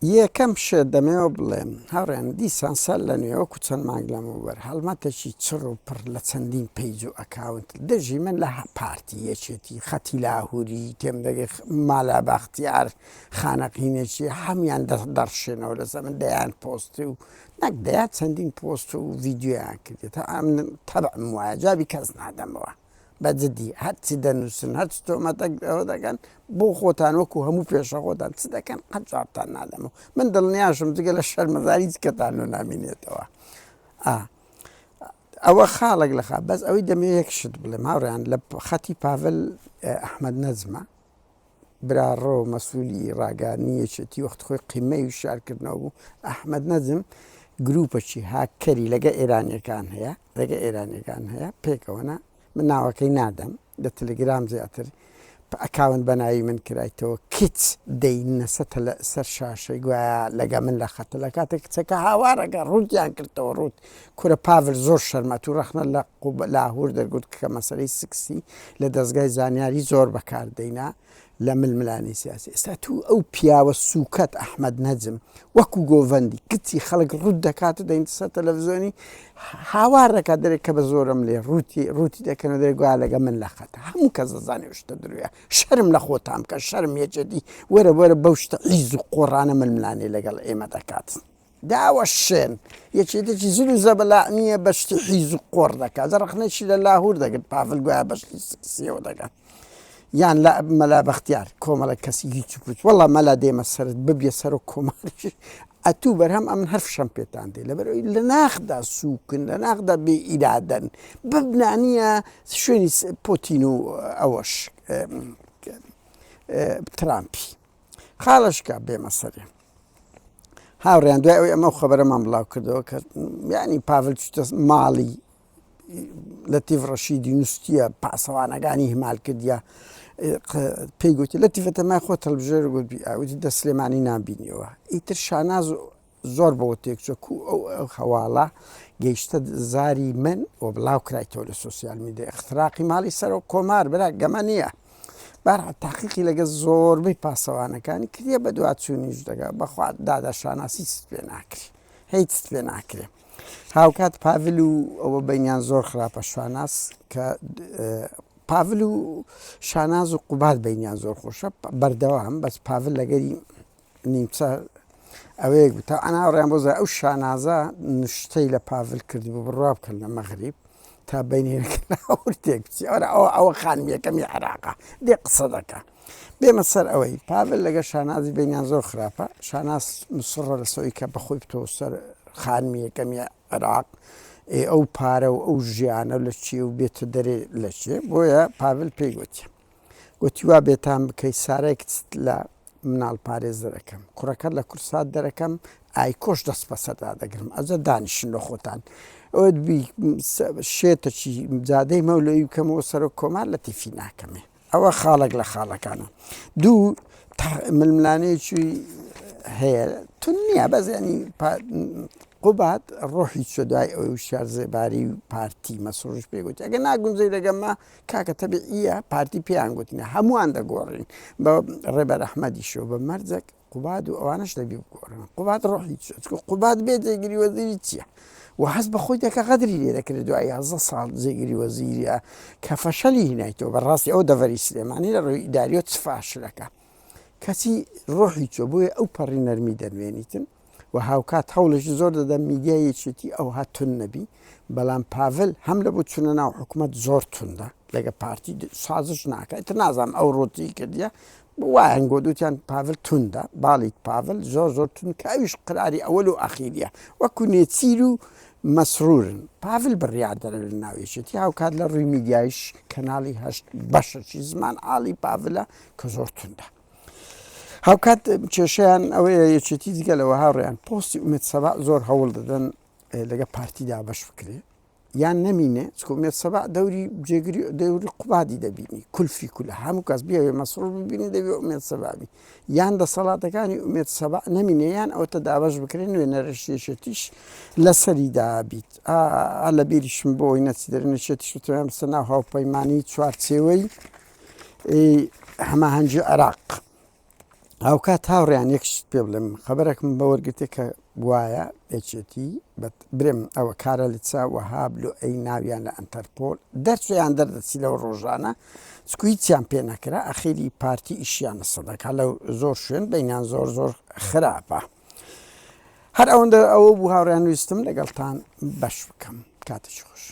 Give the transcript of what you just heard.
یەکەم شێ دەمەوە بڵێم هاوڕێن دیسان سەر لە نوێوەکو چەند مانگ لەمەوبەر هەڵمەتێکی چڕ و پڕ لە چەندین پەیج و ئەکاونت دەژی من لە پارتی یەکێتی خەتی لاهوری تێم دەگەی مالا بەختیار خانەقینێکی هەمیان دەڕشێنەوە لەسەر من دەیان پۆستی و نەک دەیان چەندین پۆست و ڤیددیۆیان کردێت تەبعم وایە جابی کەس نادەمەوە بەجددی هەرچی دەنووسن هەرچ تۆمەتە ئەوە دەگەن بۆ خۆتان وەکو هەموو پێشە خۆتان چ دەکەن قەت جوابتان نادەمەوە من دڵنیاشم جگە لە شەرمەزاری کەتان و نامینێتەوە ئەوە خاڵێک لە خا بەس ئەوەی دەمەوێت یەکشت بڵێم هاوڕێیان لە خەتی پاڤل ئەحمەد نەجمە براڕۆ مەسئولی ڕاگەیەنیەکێتی وەخت خۆی قیمەی و شارکردنەوە بوو ئەحمەد نەجم گروپەکی هاکەری لەگە ئێرانیەکان هەیە پێکەوەنە من ناوەکەی نادەم لە تەلەگرام زیاتر ئەکاون بەناوی من کرایتەوە کچ دەینەسەتە لە سەر شاشەی گوایە لەگە من لە خەتە لە کاتێک کچەکە هاوارەکە ڕوتیان کردەوە ڕوت کورە پاڤل زۆر شەرمەت و ڕەخنە لە لاهور دەرگوت کە مەسەلەی سکسی لە دەستگای زانیاری زۆر بەکاردەینا لە ململانی سیاسی ئێستا تو ئەو پیاوە سوکەت ئەحمەد نەجم وەکو گۆڤەندی کچی خەڵک ڕوت دەکاتە دەینسە تەلەڤزیۆنی هاوارەکە دەرێک کە بە زۆرم لێ ڕوتی دەکەنەوە دەرێ گویا لەگە من لە خەتە هەموو کەس دەزانێ شتە درویە شەرم لە خۆتان کە شەرم یەکێتی وەرە بەو شتە عیز و قۆڕانە ململانی لەگەڵ ئێمە دەکات داوە شێن یەکێتێکی زل و زەبەلاعنیە بە شتی حیز و قۆڕ دەکات زەرەخنێکی لە لاهور دەگرت پاڤل گویا بەشتی سکسیەوە دەگات یان لە مەلا بەختیار کۆمەڵە کەسی هیچ بوویت وەڵا مەلا دێمە سەرت ببیە سەر و کۆماری ئەتوو بەرهەم ئەمن هەرفشەم پێتان دێ لەبەرەوەی لە ناخدا سووکن لە ناخدا بێ ئیرادەن ببنانیە شوێنی پۆتین و ئەوەش ترامپی خاڵشکە بێمە سەرێ هاوڕێیان دوای ئەوەی ئەمە خەبەرەمان بڵاو کردەوە کە یعنی پاڤل چتە ماڵی لەتیڤ ڕەشیدی نووسیە پاسەوانەکانی هەمال کردیا پێی گوتی لەتیڤەتە مای خۆ تەلڤیزیۆنێک گوتی ئەوتی دە سلێمانی نابینیەوە ئیتر شاناز زۆر بەوە تێکچۆک و ئەو هەواڵە گەیشتە زاری من و بڵاو کرایتەوە لە سۆسیال میدیا اختراقی ماڵی سەرەوە کۆمار برا گەمە نییە بەرها تاقیقی لەگە زۆربەی پاسەوانەکانی کردە بە دواتچوونیش دەگا بەخوا دادا شاناسی ست پێ ناکرێ هیچ ست پێ ناکرێ هاوکات پاڤل و ئەوە بەینیان زۆر خراپە شاناس کە پاڤل و شاناز و قوبات بەینیان زۆر خۆشە بەردەوام بەس پاڤل لەگەری نیمچە ئەوەیەک بوو تا ئەناوڕیان بۆ ئەو شانازە نشتەی لە پاڤل کردی بۆ بڕوا بکەن لە مەغریب تا بینێنەکە لاور تێک بچی ئەوە خانمیەکەمی عێراقا دێ قسە دەکە بێمە سەر ئەوەی پاڤل لەگە شانازی بینیان زۆر خراپە شاناز مسڕە لەسەوەی کە بەخۆی بتەوە سەر خانمی یەکەمی عێراق ئەو پارە و ئەو ژیانە لە چی و بێتە دەرێ لە چێ بۆیە پاڤل پێی گوتی وا بێتان بکەی سارێک لە مناڵ پارێز دەرەکەم کوڕەکەت لە کورسات دەرەکەم ئایکۆش دەست بەسەردا دەگرم ئەجە دانیشن لە خۆتان ئەوبی شێتەکی جادەی مەولەوی بکەمەوە سەر کۆمار لە تیفی ناکەمێ ئەوە خاڵێک لە خاڵەکانە دوو ململانەیەکی هەیە تون نییە بەزیانی قوبات ڕۆحی چۆ دوای ئەو شار زێباری و پارتی مەسڕژ پێگوتی ئەگە ناگونجەی لەگەمە کاکە تەبیعیە پارتی پێیان گوتنە هەمووان دەگۆڕین بە ڕێبەر ئەحمەدیشەوە بە مەرجەک قوبات و ئەوانش دەبی بگۆڕن قوبات ڕۆحی چۆ قوبات بێ جێگیری وەزیری چییە و هەست بەخۆی دەکە غەدری لێ دەکرێت دوای 11 ساڵ جێگیری وەزیریە کە فەشەلی هینایەوە بەڕاستی ئەو دەڤەری سلێمانی لە ڕۆی ئیداریۆ چ فاشلەکە کەسی ڕۆحی چۆ بۆیە ئەو پەڕی نەرمی دەنوێنیتن و هاوکات هەوڵەشی زۆر دەدەم میدیایەکێتی ئەو هاتون نەبی بەڵام پاڤل هەم لە بۆ چونە ناو حکوومەت زۆر توندا لەگە پارتی سازش ناکات نازانم ئەو ڕۆتی کردیە وایەن گۆدوتیان پاڤل توندا باڵی پاڤل زۆر تون کە ئەویش قراری ئەوەل و ئەخیریە وەکو نێچیر و مەسرورن پاڤل بڕیادەرە لە ناوێشێتی هاوکات لە ڕووی میدیایش کەناڵی هەشت بەشەکی زمان ئاڵی پاڤلە کە زۆر توندا هاوکات کێشەیان ئەوەیە یەکێتی دیگەلەوە هاوڕێیان پۆستی ئومێد سەبا زۆر هەوڵ دەدەن لەگە پارتیدا بەش بکرێ یان نەمینێ چکە ئومێد سەبا دەوری جێگیری دەوری قوبادی دەبینی کولفی کولە هەموو کەس بیاوێ مەسڕور ببینی دەبێ ئومێد سەبابی یان دەسەڵاتەکانی ئومێد سەبا نەمینێ یان ئەوتە دابەش بکرێن نوێنە ڕێشێشێتیش لەسەریدا بیت لە بیریشم بۆ ئەوی نەچی دەرێنێشێتیش وتویان بستە ناو هاوپەیمانی چوارچێوەی هەماهەنگی عێراق ئەو کات هاوڕێیان یەکشت پێ بڵێم خەبەرێکم بە وەرگرتێ کە وایە ئەچێتی برێم ئەوە کارە لە چاوەها بلو ئەی ناویان لە ئەنتەرپۆل دەرچۆیان دەردەچی لەو ڕۆژانە چکو هیچیان پێ نەکرا ئەخیری پارتی ئیشیانە سەدەکە لەو زۆر شوێن بەینیان زۆر خراپە. هەر ئەوەندە ئەوە بوو هاوڕێیان ویستم لەگەڵتان بەش بکەم کاتێکی خۆش.